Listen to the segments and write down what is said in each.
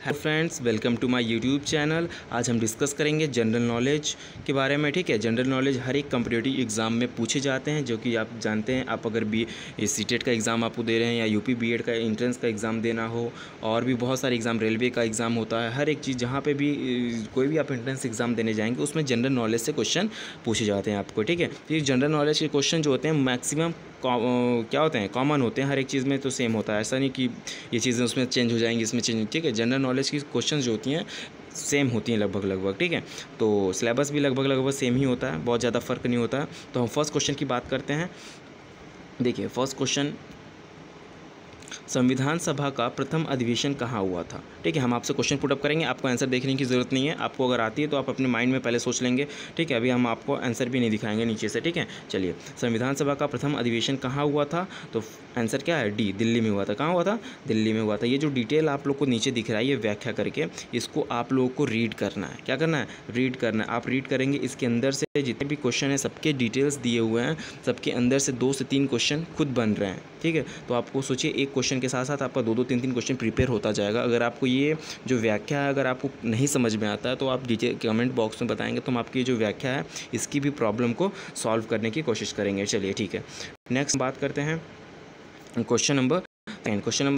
Hello friends, welcome to my YouTube channel. आज हम discuss करेंगे जनरल नॉलेज के बारे में। ठीक है, जनरल नॉलेज हर एक कम्पिटिटिव एग्ज़ाम में पूछे जाते हैं, जो कि आप जानते हैं। आप अगर सीटेट का एग्ज़ाम आपको दे रहे हैं या यूपी बीएड का एंट्रेंस का एग्ज़ाम देना हो, और भी बहुत सारे एग्ज़ाम, रेलवे का एग्ज़ाम होता है, हर एक चीज़ जहाँ पे भी कोई भी आप एंट्रेंस एग्ज़ाम देने जाएंगे उसमें जनरल नॉलेज से क्वेश्चन पूछे जाते हैं आपको। ठीक है, तो ये जनरल नॉलेज के क्वेश्चन जो होते हैं मैक्सिमम क्या होते हैं, कॉमन होते हैं। हर एक चीज़ में तो सेम होता है, ऐसा नहीं कि ये चीज़ें उसमें चेंज हो जाएंगी, इसमें चेंज। ठीक है, जनरल नॉलेज की क्वेश्चन जो होती हैं सेम होती हैं लगभग। ठीक है, तो सिलेबस भी लगभग सेम ही होता है, बहुत ज़्यादा फ़र्क नहीं होता है। तो हम फर्स्ट क्वेश्चन की बात करते हैं। देखिए, फर्स्ट क्वेश्चन, संविधान सभा का प्रथम अधिवेशन कहाँ हुआ था? ठीक है, हम आपसे क्वेश्चन पुट अप करेंगे, आपको आंसर देखने की ज़रूरत नहीं है। आपको अगर आती है तो आप अपने माइंड में पहले सोच लेंगे। ठीक है, अभी हम आपको आंसर भी नहीं दिखाएंगे नीचे से। ठीक है, चलिए, संविधान सभा का प्रथम अधिवेशन कहाँ हुआ था? तो आंसर क्या है? डी, दिल्ली में हुआ था। कहाँ हुआ था? दिल्ली में हुआ था। ये जो डिटेल आप लोग को नीचे दिख रहा है, ये व्याख्या करके इसको आप लोगों को रीड करना है। क्या करना है? रीड करना है। आप रीड करेंगे, इसके अंदर से जितने भी क्वेश्चन हैं सबके डिटेल्स दिए हुए हैं, सबके अंदर से 2 से 3 क्वेश्चन खुद बन रहे हैं। ठीक है, तो आपको सोचिए, एक क्वेश्चन के साथ साथ आपका 2-2, 3-3 क्वेश्चन प्रिपेयर होता जाएगा। अगर आपको ये जो व्याख्या है, अगर आपको नहीं समझ में आता है तो आप डिटेल कमेंट बॉक्स में बताएंगे, तो हम आपकी जो व्याख्या है इसकी भी प्रॉब्लम को सॉल्व करने की कोशिश करेंगे। चलिए, ठीक है, नेक्स्ट बात करते हैं क्वेश्चन नंबर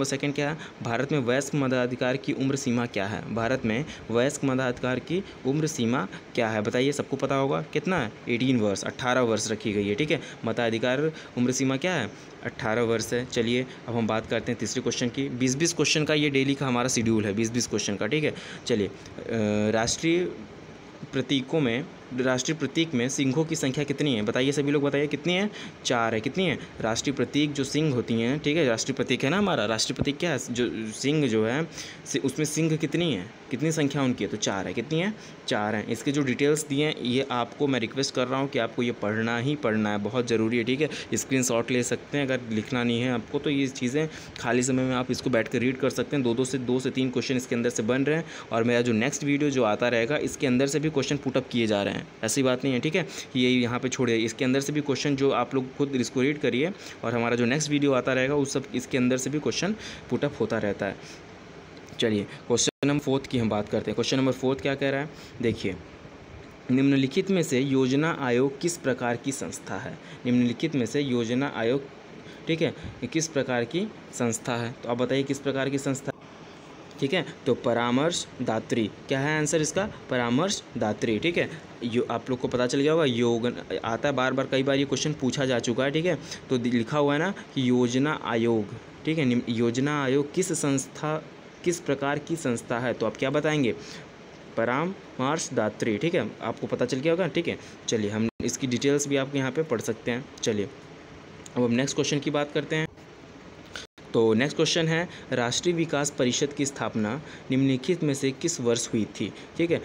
सेकंड क्या है? भारत में वयस्क मताधिकार की उम्र सीमा क्या है? भारत में वयस्क मताधिकार की उम्र सीमा क्या है? बताइए, सबको पता होगा। कितना है? 18 वर्ष, 18 वर्ष रखी गई है। ठीक है, मताधिकार उम्र सीमा क्या है? 18 वर्ष है। चलिए, अब हम बात करते हैं तीसरे क्वेश्चन की। 20-20 क्वेश्चन का ये डेली का हमारा शेड्यूल है, 20-20 क्वेश्चन का। ठीक है, चलिए, राष्ट्रीय प्रतीक में सिंघों की संख्या कितनी है? बताइए, सभी लोग बताइए, कितनी है? 4 है। कितनी है? राष्ट्रीय प्रतीक जो सिंह होती हैं, ठीक है, राष्ट्रीय प्रतीक है ना हमारा। राष्ट्रीय प्रतीक क्या है? जो सिंह जो है, उसमें सिंह कितनी है, कितनी संख्या उनकी है? तो 4 है। कितनी है? 4 है। इसके जो डिटेल्स दिए हैं, ये आपको मैं रिक्वेस्ट कर रहा हूँ कि आपको ये पढ़ना ही पढ़ना है, बहुत ज़रूरी है। ठीक है, स्क्रीनशॉट ले सकते हैं, अगर लिखना नहीं है आपको तो ये चीज़ें खाली समय में आप इसको बैठ कर रीड कर सकते हैं। 2 से 3 क्वेश्चन इसके अंदर से बन रहे हैं, और मेरा जो नेक्स्ट वीडियो जो आता रहेगा इसके अंदर से भी क्वेश्चन पुटअप किए जा रहे हैं। ऐसी बात नहीं है, ठीक है, कि ये यहाँ पे छोड़िए, इसके अंदर से भी क्वेश्चन जो आप लोग खुद इसको रीड करिए, और हमारा जो नेक्स्ट वीडियो आता रहेगा उस सब इसके अंदर से भी क्वेश्चन पुटअप होता रहता है। चलिए, क्वेश्चन नंबर 4 की हम बात करते हैं। क्वेश्चन नंबर 4 क्या कह रहा है? देखिए, निम्नलिखित में से योजना आयोग किस प्रकार की संस्था है? निम्नलिखित में से योजना आयोग, ठीक है, किस प्रकार की संस्था है? तो आप बताइए, किस प्रकार की संस्था? ठीक है, तो परामर्शदात्री, क्या है आंसर इसका? परामर्शदात्री। ठीक है, यो आप लोग को पता चल गया होगा, योग आता है बार बार, कई बार ये क्वेश्चन पूछा जा चुका है। ठीक है, तो लिखा हुआ है ना कि योजना आयोग। ठीक है, योजना आयोग किस प्रकार की संस्था है? तो आप क्या बताएंगे? परामर्शदात्री। ठीक है, आपको पता चल गया होगा। ठीक है, चलिए, हम इसकी डिटेल्स भी आप यहाँ पे पढ़ सकते हैं। चलिए, अब हम नेक्स्ट क्वेश्चन की बात करते हैं। तो नेक्स्ट क्वेश्चन है, राष्ट्रीय विकास परिषद की स्थापना निम्नलिखित में से किस वर्ष हुई थी? ठीक है,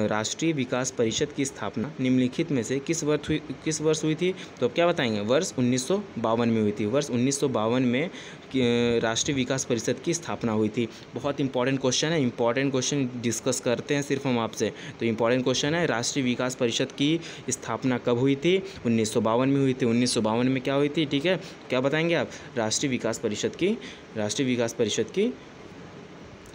राष्ट्रीय विकास परिषद की स्थापना निम्नलिखित में से किस वर्ष हुई थी? तो अब क्या बताएंगे? वर्ष 1952 में हुई थी। वर्ष 1952 में राष्ट्रीय विकास परिषद की स्थापना हुई थी। बहुत इंपॉर्टेंट क्वेश्चन है, इंपॉर्टेंट क्वेश्चन डिस्कस करते हैं सिर्फ हम आपसे। तो इंपॉर्टेंट क्वेश्चन है, राष्ट्रीय विकास परिषद की स्थापना कब हुई थी? 1952 में हुई थी। 1952 में क्या हुई थी? ठीक है, क्या बताएंगे आप? राष्ट्रीय विकास परिषद की,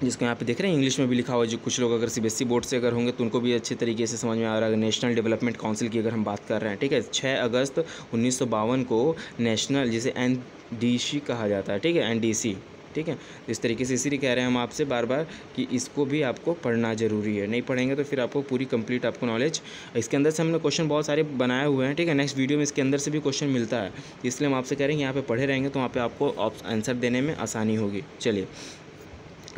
जिसको यहाँ पे देख रहे हैं इंग्लिश में भी लिखा हुआ है। जो कुछ लोग अगर सीबीएसई बोर्ड से अगर होंगे तो उनको भी अच्छे तरीके से समझ में आ रहा है। नेशनल डेवलपमेंट काउंसिल की अगर हम बात कर रहे हैं, ठीक है, 6 अगस्त 1952 को नेशनल, जिसे एनडीसी कहा जाता है, ठीक है, एनडीसी। ठीक है, इस तरीके से इसीलिए कह रहे हैं हम आपसे बार बार कि इसको भी आपको पढ़ना ज़रूरी है। नहीं पढ़ेंगे तो फिर आपको पूरी कंप्लीट आपको नॉलेज, इसके अंदर से हमने क्वेश्चन बहुत सारे बनाए हुए हैं। ठीक है, नेक्स्ट वीडियो में इसके अंदर से भी क्वेश्चन मिलता है, इसलिए हम आपसे कह रहे हैं यहाँ पे पढ़े रहेंगे तो वहाँ पे आपको आंसर देने में आसानी होगी। चलिए,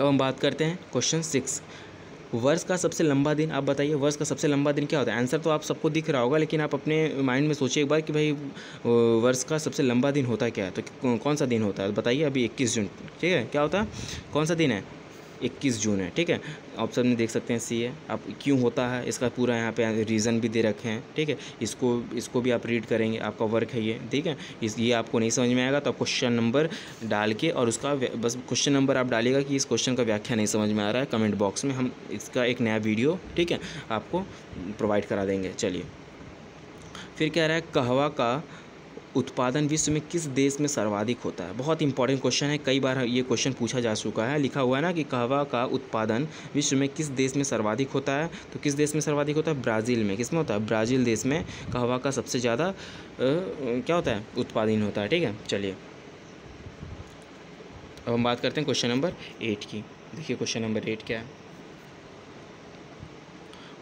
अब हम बात करते हैं क्वेश्चन 6, वर्ष का सबसे लंबा दिन। आप बताइए, वर्ष का सबसे लंबा दिन क्या होता है? आंसर तो आप सबको दिख रहा होगा, लेकिन आप अपने माइंड में सोचिए एक बार कि भाई वर्ष का सबसे लंबा दिन होता क्या है? तो कौन सा दिन होता है? बताइए। अभी 21 जून। ठीक है, क्या होता है? कौन सा दिन है? 21 जून है। ठीक है, ऑप्शन में देख सकते हैं सी है। आप क्यों होता है इसका पूरा यहाँ पे रीज़न भी दे रखे हैं। ठीक है, इसको भी आप रीड करेंगे, आपका वर्क है ये। ठीक है, ये आपको नहीं समझ में आएगा तो आप क्वेश्चन नंबर डाल के, और उसका बस क्वेश्चन नंबर आप डालिएगा कि इस क्वेश्चन का व्याख्या नहीं समझ में आ रहा है, कमेंट बॉक्स में हम इसका एक नया वीडियो, ठीक है, आपको प्रोवाइड करा देंगे। चलिए, फिर कह रहा है, कहवा का उत्पादन विश्व में किस देश में सर्वाधिक होता है? बहुत इंपॉर्टेंट क्वेश्चन है, कई बार ये क्वेश्चन पूछा जा चुका है। लिखा हुआ है ना कि कहवा का उत्पादन विश्व में किस देश में सर्वाधिक होता है? तो किस देश में सर्वाधिक होता है? ब्राज़ील में। किस में होता है? ब्राज़ील देश में कहवा का सबसे ज़्यादा क्या होता है? उत्पादन होता है। ठीक है, चलिए अब हम बात करते हैं क्वेश्चन नंबर 8 की। देखिए क्वेश्चन नंबर 8 क्या है।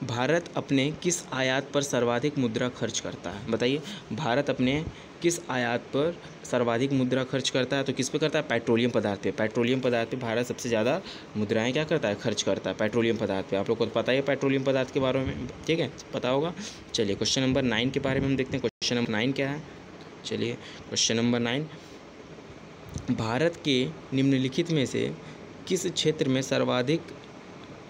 भारत अपने किस आयात पर सर्वाधिक मुद्रा खर्च करता है? बताइए, भारत अपने किस आयात पर सर्वाधिक मुद्रा खर्च करता है? तो किस पे करता है? पेट्रोलियम पदार्थ पे। पेट्रोलियम पदार्थ पे भारत सबसे ज़्यादा मुद्राएं क्या करता है? खर्च करता है पेट्रोलियम पदार्थ पे। आप लोग को तो पता ही है पेट्रोलियम पदार्थ के बारे में, ठीक है, पता होगा। चलिए क्वेश्चन नंबर 9 के बारे में हम देखते हैं। क्वेश्चन नंबर 9 क्या है? चलिए क्वेश्चन नंबर 9, भारत के निम्नलिखित में से किस क्षेत्र में सर्वाधिक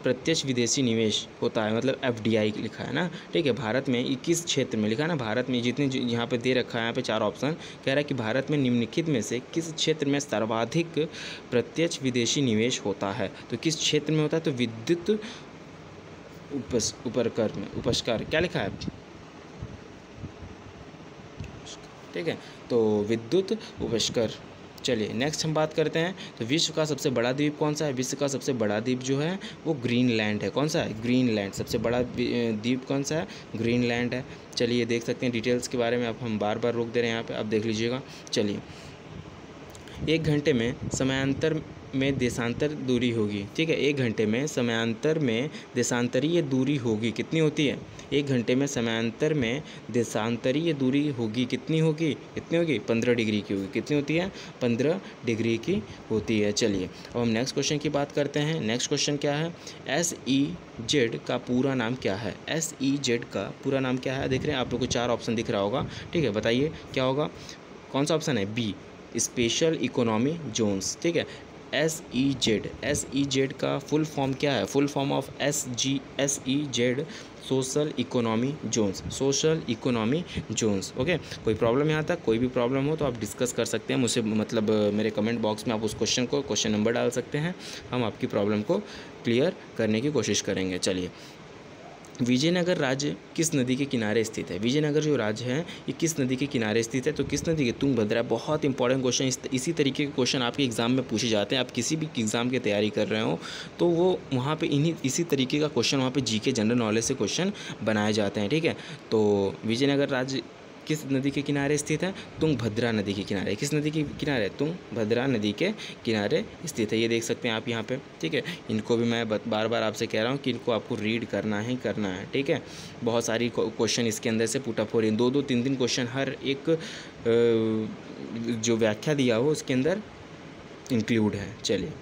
प्रत्यक्ष विदेशी निवेश होता है? मतलब FDI लिखा है ना, ठीक है। भारत में किस क्षेत्र में लिखा है ना, भारत में जितने यहाँ पे दे रखा है, यहाँ पे 4 ऑप्शन कह रहा है कि भारत में निम्नलिखित में से किस क्षेत्र में सर्वाधिक प्रत्यक्ष विदेशी निवेश होता है? तो किस क्षेत्र में होता है? तो विद्युत उपकर में, उपस्कर क्या लिखा है? ठीक है, तो विद्युत उपस्कर। चलिए नेक्स्ट हम बात करते हैं। तो विश्व का सबसे बड़ा द्वीप कौन सा है? विश्व का सबसे बड़ा द्वीप जो है वो ग्रीनलैंड है। कौन सा है? ग्रीनलैंड। सबसे बड़ा द्वीप कौन सा है? ग्रीनलैंड है। चलिए देख सकते हैं डिटेल्स के बारे में, अब हम बार बार रोक दे रहे हैं यहाँ पे, आप देख लीजिएगा। चलिए 1 घंटे में समयांतर में देशांतर दूरी होगी, ठीक है। 1 घंटे में समयांतर में देशांतरीय दूरी होगी, कितनी होती है? 1 घंटे में समयांतर में देशांतरीय दूरी होगी, कितनी होगी? कितनी होगी? 15 डिग्री की होगी। कितनी होती है? 15 डिग्री की होती है। चलिए अब हम नेक्स्ट क्वेश्चन की बात करते हैं। नेक्स्ट क्वेश्चन क्या है? SEZ का पूरा नाम क्या है? SEZ का पूरा नाम क्या है? देख रहे हैं आप लोग को 4 ऑप्शन दिख रहा होगा, ठीक है। बताइए क्या होगा? कौन सा ऑप्शन है? बी, स्पेशल इकोनॉमी जोन्स, ठीक है। SEZ का फुल फॉर्म क्या है? Full form of SEZ social economy zones, social economy zones. Okay, कोई प्रॉब्लम यहाँ तक? कोई भी प्रॉब्लम हो तो आप डिस्कस कर सकते हैं मुझसे, मतलब मेरे कमेंट बॉक्स में आप उस क्वेश्चन को, क्वेश्चन नंबर डाल सकते हैं, हम आपकी प्रॉब्लम को क्लियर करने की कोशिश करेंगे। चलिए विजयनगर राज्य किस नदी के किनारे स्थित है? विजयनगर जो राज्य है ये किस नदी के किनारे स्थित है? तो किस नदी के? तुंगभद्रा। बहुत इंपॉर्टेंट क्वेश्चन, इसी तरीके के क्वेश्चन आपके एग्जाम में पूछे जाते हैं। आप किसी भी एग्ज़ाम की तैयारी कर रहे हो तो वो वहाँ पे इसी तरीके का क्वेश्चन वहाँ पे GK जनरल नॉलेज से क्वेश्चन बनाए जाते हैं, ठीक है। तो विजयनगर राज्य किस नदी के किनारे स्थित है? तुंगभद्रा नदी के किनारे। किस नदी के किनारे? तुंगभद्रा नदी के किनारे स्थित है। ये देख सकते हैं आप यहाँ पे, ठीक है। इनको भी मैं बार बार आपसे कह रहा हूँ कि इनको आपको रीड करना ही करना है, ठीक है। बहुत सारी क्वेश्चन इसके अंदर से पुटअप हो रही है, 2-2, 3-3 क्वेश्चन हर एक जो व्याख्या दिया हो उसके अंदर इंक्लूड है। चलिए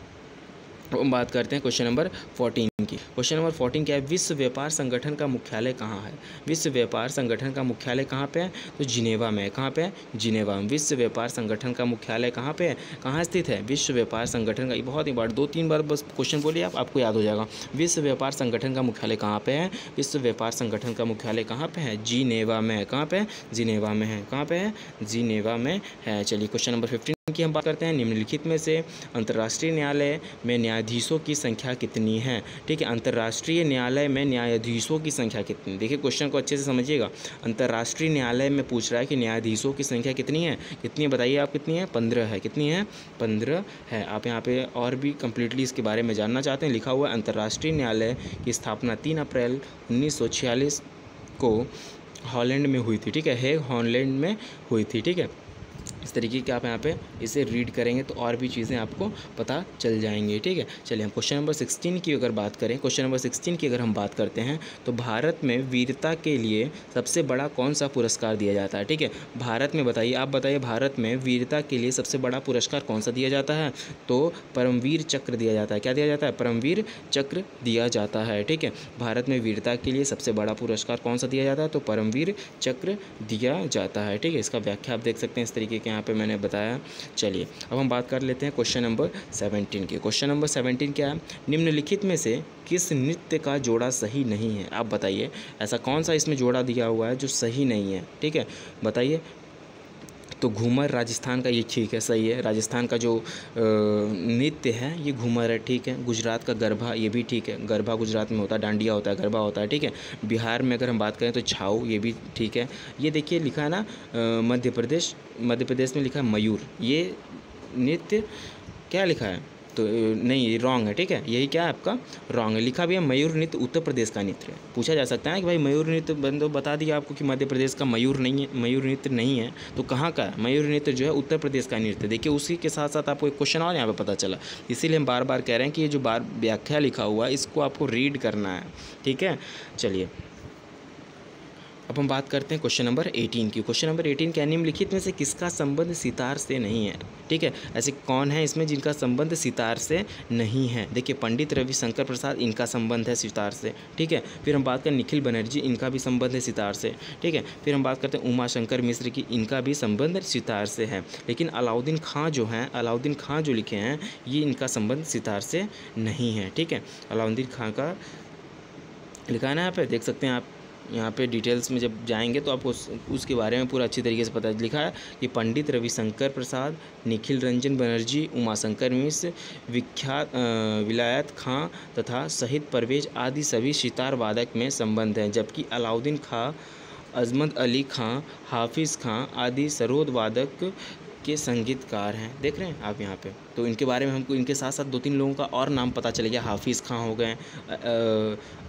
हम बात करते हैं क्वेश्चन नंबर 14 की। क्वेश्चन नंबर 14 क्या है? विश्व व्यापार संगठन का मुख्यालय कहाँ है? विश्व व्यापार संगठन का मुख्यालय कहाँ पे है? तो जिनेवा में। कहाँ पे है? जिनेवा में। विश्व व्यापार संगठन का मुख्यालय कहाँ पे है? कहाँ स्थित है? विश्व व्यापार संगठन का, ये बहुत ही बार 2-3 बार बस क्वेश्चन बोलिए आपको याद हो जाएगा। विश्व व्यापार संगठन का मुख्यालय कहाँ पे है? विश्व व्यापार संगठन का मुख्यालय कहाँ पे है? जिनेवा में। कहाँ पे है? जिनेवा में है। कहाँ पे है? जिनेवा में है। चलिए क्वेश्चन नंबर 15 की हम बात करते हैं। निम्नलिखित में से अंतर्राष्ट्रीय न्यायालय में न्यायाधीशों की संख्या कितनी है? ठीक है, अंतर्राष्ट्रीय न्यायालय में न्यायाधीशों की संख्या कितनी? देखिए क्वेश्चन को अच्छे से समझिएगा। अंतर्राष्ट्रीय न्यायालय में पूछ रहा है कि न्यायाधीशों की संख्या कितनी है? कितनी बताइए आप? कितनी है? 15 है। कितनी है? 15 है। आप यहाँ पे और भी कम्प्लीटली इसके बारे में जानना चाहते हैं, लिखा हुआ है अंतर्राष्ट्रीय न्यायालय की स्थापना 3 अप्रैल 1946 को हॉलैंड में हुई थी, ठीक है। हेग हॉलैंड में हुई थी, ठीक है। इस तरीके के आप यहाँ पे इसे रीड करेंगे तो और भी चीज़ें आपको पता चल जाएंगी, ठीक है। चलिए हम क्वेश्चन नंबर 16 की अगर बात करें, क्वेश्चन नंबर 16 की अगर हम बात करते हैं तो भारत में वीरता के लिए सबसे बड़ा कौन सा पुरस्कार दिया जाता है? ठीक है, भारत में बताइए, आप बताइए भारत में वीरता के लिए सबसे बड़ा पुरस्कार कौन सा दिया जाता है? तो परमवीर चक्र दिया जाता है। क्या दिया जाता है? परमवीर चक्र दिया जाता है, ठीक है। भारत में वीरता के लिए सबसे बड़ा पुरस्कार कौन सा दिया जाता है? तो परमवीर चक्र दिया जाता है, ठीक है। इसका व्याख्या आप देख सकते हैं इस तरीके के यहाँ पे मैंने बताया। चलिए अब हम बात कर लेते हैं क्वेश्चन नंबर 17 की। क्वेश्चन नंबर 17 क्या है? निम्नलिखित में से किस नृत्य का जोड़ा सही नहीं है? आप बताइए ऐसा कौन सा इसमें जोड़ा दिया हुआ है जो सही नहीं है, ठीक है, बताइए। तो घूमर राजस्थान का, ये ठीक है, सही है। राजस्थान का जो नृत्य है ये घूमर है, ठीक है। गुजरात का गरबा, ये भी ठीक है, गरबा गुजरात में होता है, डांडिया होता है, गरबा होता है, ठीक है। बिहार में अगर हम बात करें तो छाऊ, ये भी ठीक है। ये देखिए लिखा है ना मध्य प्रदेश में लिखा है मयूर, ये नृत्य क्या लिखा है, तो नहीं, ये रॉन्ग है, ठीक है। यही क्या है आपका, रॉन्ग है। लिखा भी है मयूर नृत्य उत्तर प्रदेश का नृत्य है। पूछा जा सकता है कि भाई मयूर नृत्य, बंदो बता दिया आपको कि मध्य प्रदेश का मयूर नहीं है, मयूर नृत्य नहीं है, तो कहाँ का है मयूर नृत्य, जो है उत्तर प्रदेश का नृत्य। देखिए उसी के साथ साथ आपको एक क्वेश्चन और यहाँ पे पता चला, इसीलिए हम बार बार कह रहे हैं कि ये जो बार व्याख्या लिखा हुआ है इसको आपको रीड करना है, ठीक है। चलिए अब हम बात करते हैं क्वेश्चन नंबर 18 की। क्वेश्चन नंबर 18 क्या, निम्नलिखित में से किसका संबंध सितार से नहीं है, ठीक है। ऐसे कौन है इसमें जिनका संबंध सितार से नहीं है। देखिए पंडित रविशंकर प्रसाद, इनका संबंध है सितार से, ठीक है। फिर हम बात करें निखिल बनर्जी, इनका भी संबंध है सितार से, ठीक है। फिर हम बात करते हैं उमा शंकर मिश्र की, इनका भी संबंध सितार से है। लेकिन अलाउद्दीन खां जो हैं, अलाउद्दीन खां जो लिखे हैं, ये इनका संबंध सितार से नहीं है, ठीक है। अलाउद्दीन खां का लिखा है ना यहाँ पे, देख सकते हैं आप, यहाँ पे डिटेल्स में जब जाएंगे तो आपको उसके बारे में पूरा अच्छी तरीके से पता लिखा है कि पंडित रविशंकर प्रसाद, निखिल रंजन बनर्जी, उमाशंकर मिश्र, विख्यात विलायत खां तथा शहीद परवेज आदि सभी सितार वादक में संबंध हैं, जबकि अलाउद्दीन खां, अजमत अली खां, हाफिज़ खां आदि सरोद वादक के संगीतकार हैं। देख रहे हैं आप यहाँ पे, तो इनके बारे में हमको इनके साथ साथ 2-3 लोगों का और नाम पता चल गया। हाफिज़ खां हो गए,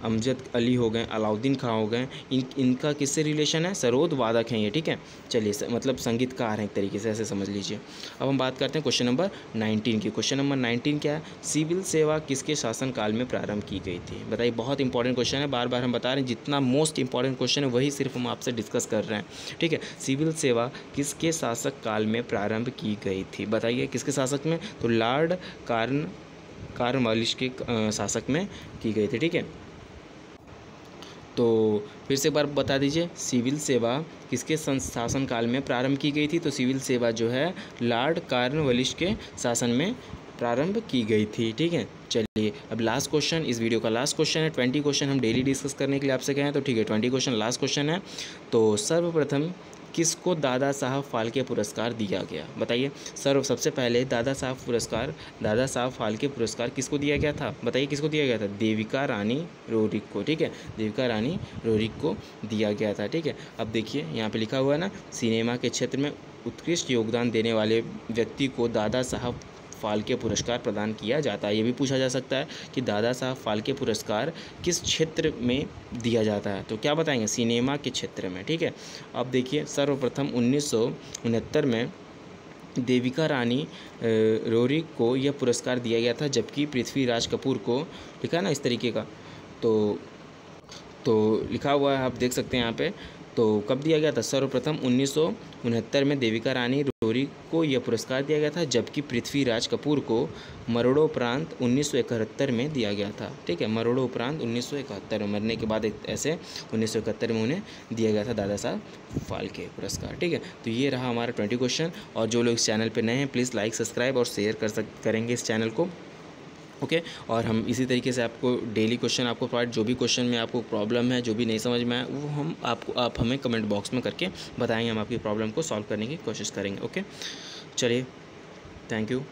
अमजद अली हो गए, अलाउद्दीन खां हो गए, इनका किससे रिलेशन है, सरोद वादक हैं ये, ठीक है। चलिए मतलब संगीतकार हैं एक तरीके से, ऐसे समझ लीजिए। अब हम बात करते हैं क्वेश्चन नंबर 19 की। क्वेश्चन नंबर 19 क्या है, सिविल सेवा किसके शासनकाल में प्रारंभ की गई थी। बताइए, बहुत इंपॉर्टेंट क्वेश्चन है, बार बार हम बता रहे हैं, जितना मोस्ट इंपॉर्टेंट क्वेश्चन है वही सिर्फ हम आपसे डिस्कस कर रहे हैं, ठीक है। सिविल सेवा किसके शासक काल में प्रारंभ की गई थी, बताइए किसके शासक में, तो लॉर्ड कॉर्नवालिस के शासक में की गई थी, ठीक है। तो फिर से एक बार बता दीजिए, सिविल सेवा किसके शासन काल में प्रारंभ की गई थी, तो सिविल सेवा जो है लॉर्ड कॉर्नवालिस के शासन में प्रारंभ की गई थी, ठीक है। चलिए अब लास्ट क्वेश्चन, इस वीडियो का लास्ट क्वेश्चन है। 20 क्वेश्चन हम डेली डिस्कस करने के लिए आपसे कहें तो ठीक है, 20 क्वेश्चन लास्ट क्वेश्चन है। तो सर्वप्रथम किसको दादा साहब फाल्के पुरस्कार दिया गया, बताइए। सबसे पहले दादा साहब फाल्के पुरस्कार किसको दिया गया था, बताइए किसको दिया गया था, देविका रानी रोरिक को, ठीक है। देविका रानी रोरिक को दिया गया था, ठीक है। अब देखिए यहाँ पे लिखा हुआ है ना, सिनेमा के क्षेत्र में उत्कृष्ट योगदान देने वाले व्यक्ति को दादा साहब फाल्के पुरस्कार प्रदान किया जाता है। ये भी पूछा जा सकता है कि दादा साहब फाल्के पुरस्कार किस क्षेत्र में दिया जाता है, तो क्या बताएंगे, सिनेमा के क्षेत्र में, ठीक है। अब देखिए सर्वप्रथम 1969 में देविका रानी रोरिक को यह पुरस्कार दिया गया था, जबकि पृथ्वीराज कपूर को, लिखा है ना इस तरीके का, तो लिखा हुआ है, आप देख सकते हैं यहाँ पे। तो कब दिया गया था, सर्वप्रथम 1969 में देविका रानी रोरिक को यह पुरस्कार दिया गया था, जबकि पृथ्वीराज कपूर को मरणोपरांत 1971 में दिया गया था, ठीक है। मरणोपरांत 1971 में, मरने के बाद ऐसे 1971 में उन्हें दिया गया था दादा साहब फाल्के पुरस्कार, ठीक है। तो ये रहा हमारा 20 क्वेश्चन, और जो लोग इस चैनल पर नए हैं प्लीज़ लाइक सब्सक्राइब और शेयर करेंगे इस चैनल को, ओके। और हम इसी तरीके से आपको डेली क्वेश्चन आपको प्रोवाइड, जो भी क्वेश्चन में आपको प्रॉब्लम है, जो भी नहीं समझ में आए, वो आप हमें कमेंट बॉक्स में करके बताएंगे, हम आपकी प्रॉब्लम को सॉल्व करने की कोशिश करेंगे, ओके। चलिए, थैंक यू।